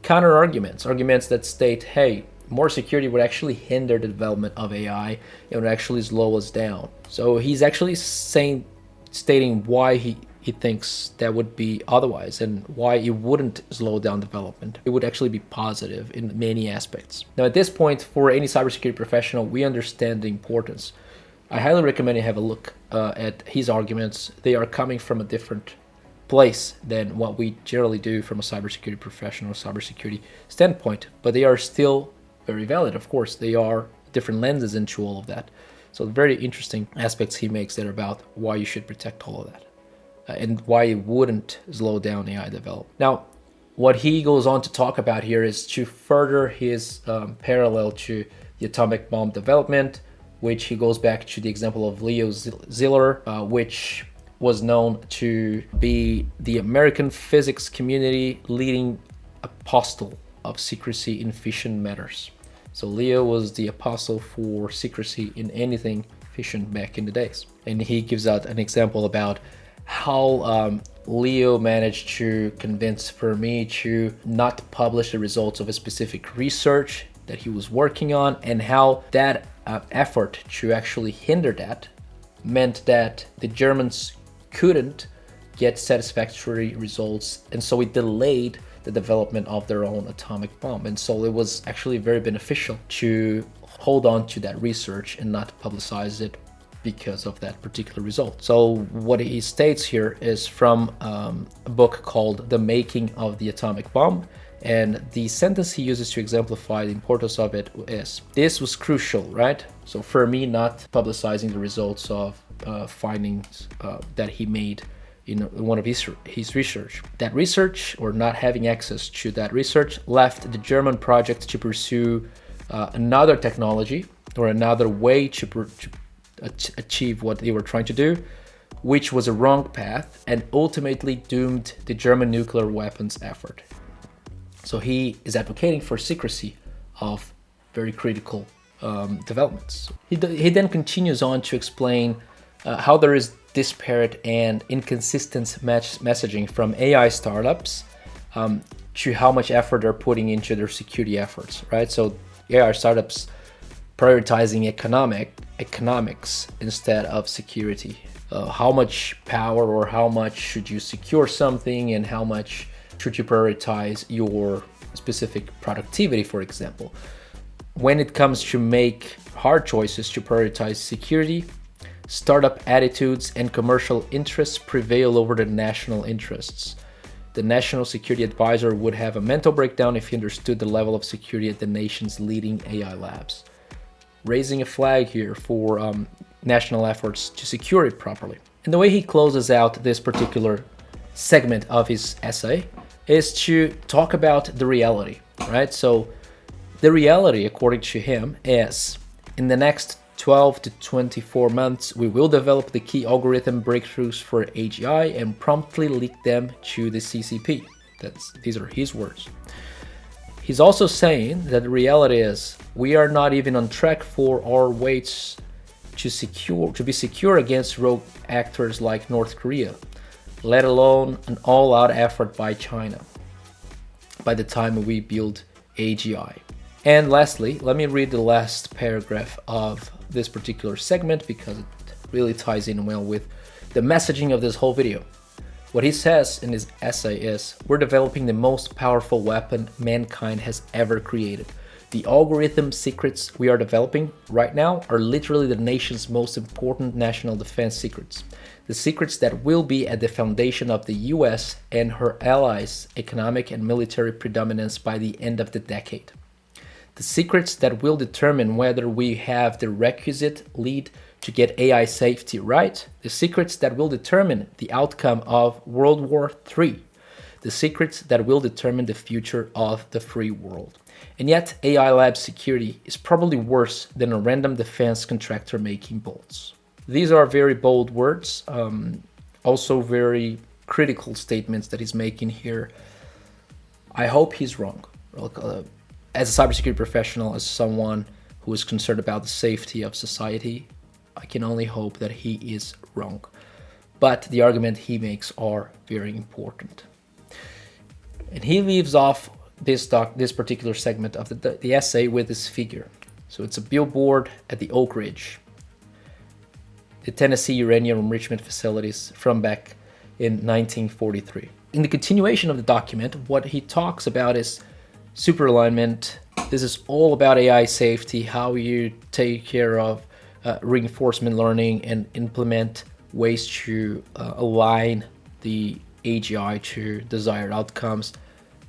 counter arguments that state, hey, more security would actually hinder the development of AI. It would actually slow us down. So he's actually stating why he thinks that would be otherwise and why it wouldn't slow down development. It would actually be positive in many aspects. Now, at this point, for any cybersecurity professional, we understand the importance. I highly recommend you have a look at his arguments. They are coming from a different place than what we generally do from a cybersecurity professional or cybersecurity standpoint, but they are still very valid. Of course, they are different lenses into all of that. So very interesting aspects he makes there about why you should protect all of that and why it wouldn't slow down AI development. Now, what he goes on to talk about here is to further his parallel to the atomic bomb development, which he goes back to the example of Leo Szilard, which was known to be the American physics community leading apostle of secrecy in fission matters. So Leo was the apostle for secrecy in anything fission back in the days. And he gives out an example about how Leo managed to convince Fermi to not publish the results of a specific research that he was working on, and how that effort to actually hinder that meant that the Germans couldn't get satisfactory results, and so it delayed the development of their own atomic bomb. And so it was actually very beneficial to hold on to that research and not publicize it because of that particular result. So what he states here is from a book called The Making of the Atomic Bomb, and the sentence he uses to exemplify the importance of it is, this was crucial, right? So Fermi not publicizing the results of findings that he made in one of his research. That research, or not having access to that research, left the German project to pursue another technology or another way to achieve what they were trying to do, which was a wrong path and ultimately doomed the German nuclear weapons effort. So he is advocating for secrecy of very critical developments. He then continues on to explain how there is disparate and inconsistent messaging from AI startups to how much effort they're putting into their security efforts, right? So AI startups prioritizing economics instead of security. How much power or how much should you secure something, and how much should you prioritize your specific productivity, for example. When it comes to make hard choices to prioritize security, startup attitudes and commercial interests prevail over the national interests. The National Security Advisor would have a mental breakdown if he understood the level of security at the nation's leading AI labs. Raising a flag here for national efforts to secure it properly. And the way he closes out this particular segment of his essay is to talk about the reality, right? So the reality, according to him, is in the next 12 to 24 months, we will develop the key algorithm breakthroughs for AGI and promptly leak them to the CCP. These are his words. He's also saying that the reality is we are not even on track for our weights to be secure against rogue actors like North Korea, let alone an all-out effort by China by the time we build AGI. And lastly, let me read the last paragraph of this particular segment because it really ties in well with the messaging of this whole video. What he says in his essay is, we're developing the most powerful weapon mankind has ever created. The algorithm secrets we are developing right now are literally the nation's most important national defense secrets. The secrets that will be at the foundation of the US and her allies' economic and military predominance by the end of the decade. The secrets that will determine whether we have the requisite lead to get AI safety right, the secrets that will determine the outcome of World War III, the secrets that will determine the future of the free world. And yet, AI lab security is probably worse than a random defense contractor making bolts. These are very bold words, also very critical statements that he's making here. I hope he's wrong. As a cybersecurity professional, as someone who is concerned about the safety of society, I can only hope that he is wrong. But the argument he makes are very important. And he leaves off this particular segment of the essay with this figure. So it's a billboard at the Oak Ridge, the Tennessee uranium enrichment facilities from back in 1943. In the continuation of the document, what he talks about is super alignment. This is all about AI safety, how you take care of reinforcement learning and implement ways to align the AGI to desired outcomes.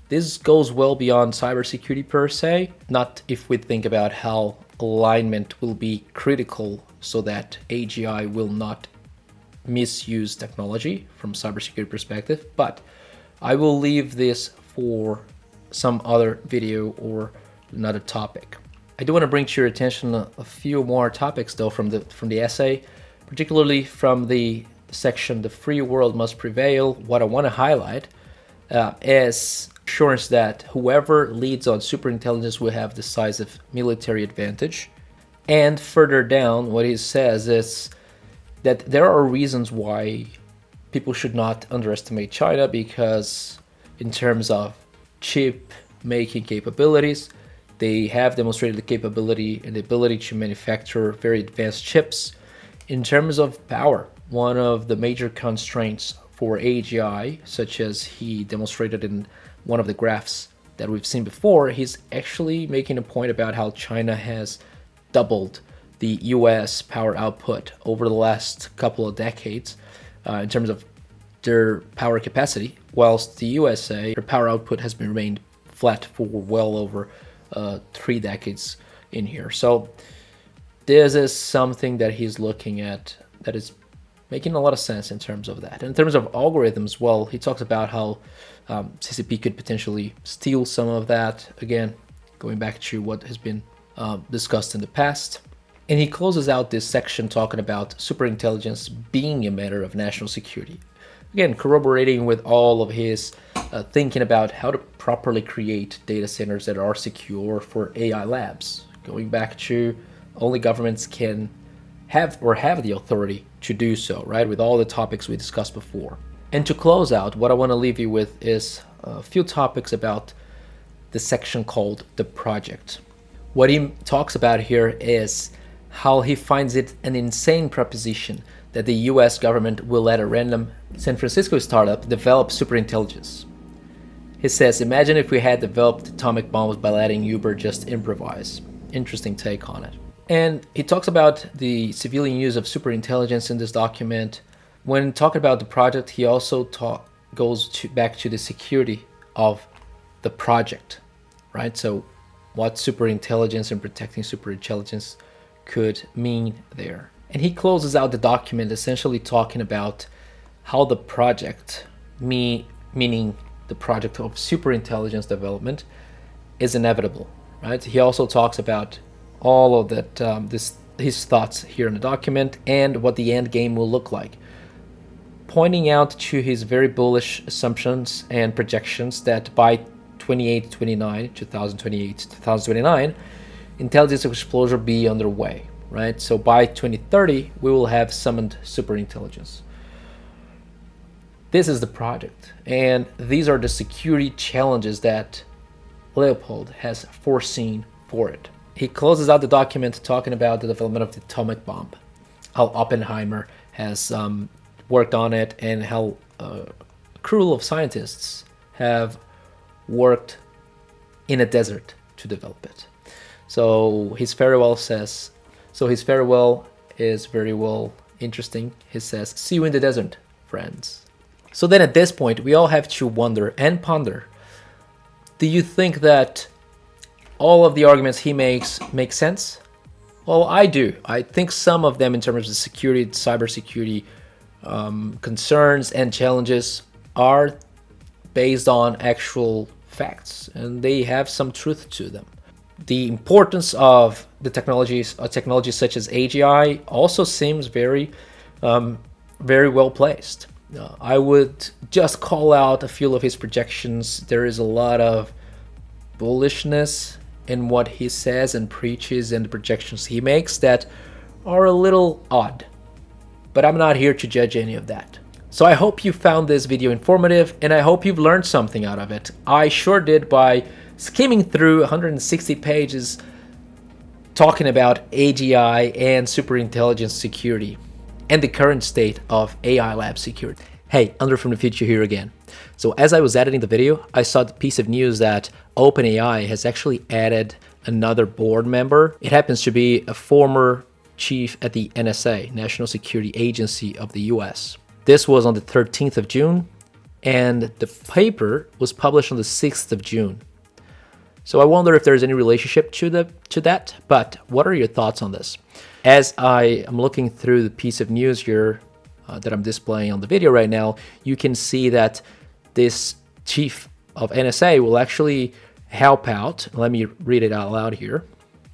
This goes well beyond cybersecurity per se, not if we think about how alignment will be critical so that AGI will not misuse technology from cybersecurity perspective, but I will leave this for some other video or another topic. I do want to bring to your attention a few more topics though from the essay, particularly from the section "The Free World Must Prevail." What I want to highlight is assurance that whoever leads on superintelligence will have decisive military advantage. And further down, what he says is that there are reasons why people should not underestimate China, because in terms of chip making capabilities, they have demonstrated the capability and the ability to manufacture very advanced chips. In terms of power, one of the major constraints for AGI, such as he demonstrated in one of the graphs that we've seen before, he's actually making a point about how China has doubled the US power output over the last couple of decades in terms of their power capacity, whilst the USA, their power output has been remained flat for well over 3 decades in here. So this is something that he's looking at that is making a lot of sense in terms of that. And in terms of algorithms, well, he talks about how CCP could potentially steal some of that, again, going back to what has been discussed in the past. And he closes out this section talking about superintelligence being a matter of national security. Again, corroborating with all of his thinking about how to properly create data centers that are secure for AI labs. Going back to only governments can have the authority to do so, right? With all the topics we discussed before. And to close out, what I want to leave you with is a few topics about the section called The Project. What he talks about here is how he finds it an insane proposition that the US government will let a random San Francisco startup develop superintelligence. He says, imagine if we had developed atomic bombs by letting Uber just improvise. Interesting take on it. And he talks about the civilian use of superintelligence in this document. When talking about the project, he also goes back to the security of the project, right? So what superintelligence and protecting superintelligence could mean there. And he closes out the document essentially talking about how the project, meaning the project of superintelligence development, is inevitable, right? He also talks about all of that, his thoughts here in the document and what the end game will look like, pointing out to his very bullish assumptions and projections that by 2028, intelligence explosion be underway, right? So by 2030, we will have summoned superintelligence. This is the project, and these are the security challenges that Leopold has foreseen for it. He closes out the document talking about the development of the atomic bomb, how Oppenheimer has worked on it, and how a crew of scientists have worked in a desert to develop it. So his farewell is very well interesting. He says, "See you in the desert, friends." So then at this point, we all have to wonder and ponder, do you think that all of the arguments he makes make sense? Well, I do. I think some of them in terms of security, cybersecurity concerns and challenges are based on actual facts, and they have some truth to them. The importance of the technologies such as AGI also seems very well placed. I would just call out a few of his projections. There is a lot of bullishness in what he says and preaches and the projections he makes that are a little odd, but I'm not here to judge any of that. So I hope you found this video informative, and I hope you've learned something out of it. I sure did by skimming through 160 pages talking about AGI and superintelligence security and the current state of AI lab security. Hey, Andre from the future here again. So as I was editing the video, I saw the piece of news that OpenAI has actually added another board member. It happens to be a former chief at the NSA, National Security Agency of the US. This was on the 13th of June, and the paper was published on the 6th of June. So I wonder if there's any relationship to that, but what are your thoughts on this? As I am looking through the piece of news here that I'm displaying on the video right now, you can see that this chief of NSA will actually help out. Let me read it out loud here.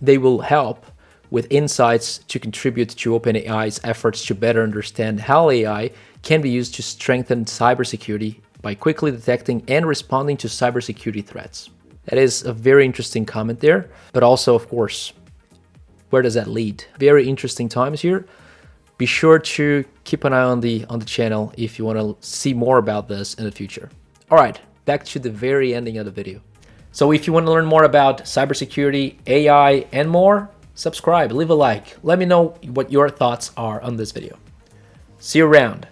They will help with insights to contribute to OpenAI's efforts to better understand how AI can be used to strengthen cybersecurity by quickly detecting and responding to cybersecurity threats. That is a very interesting comment there, but also, of course, where does that lead? Very interesting times here. Be sure to keep an eye on the channel if you want to see more about this in the future. All right, back to the very ending of the video. So if you want to learn more about cybersecurity, AI, and more, subscribe, leave a like. Let me know what your thoughts are on this video. See you around.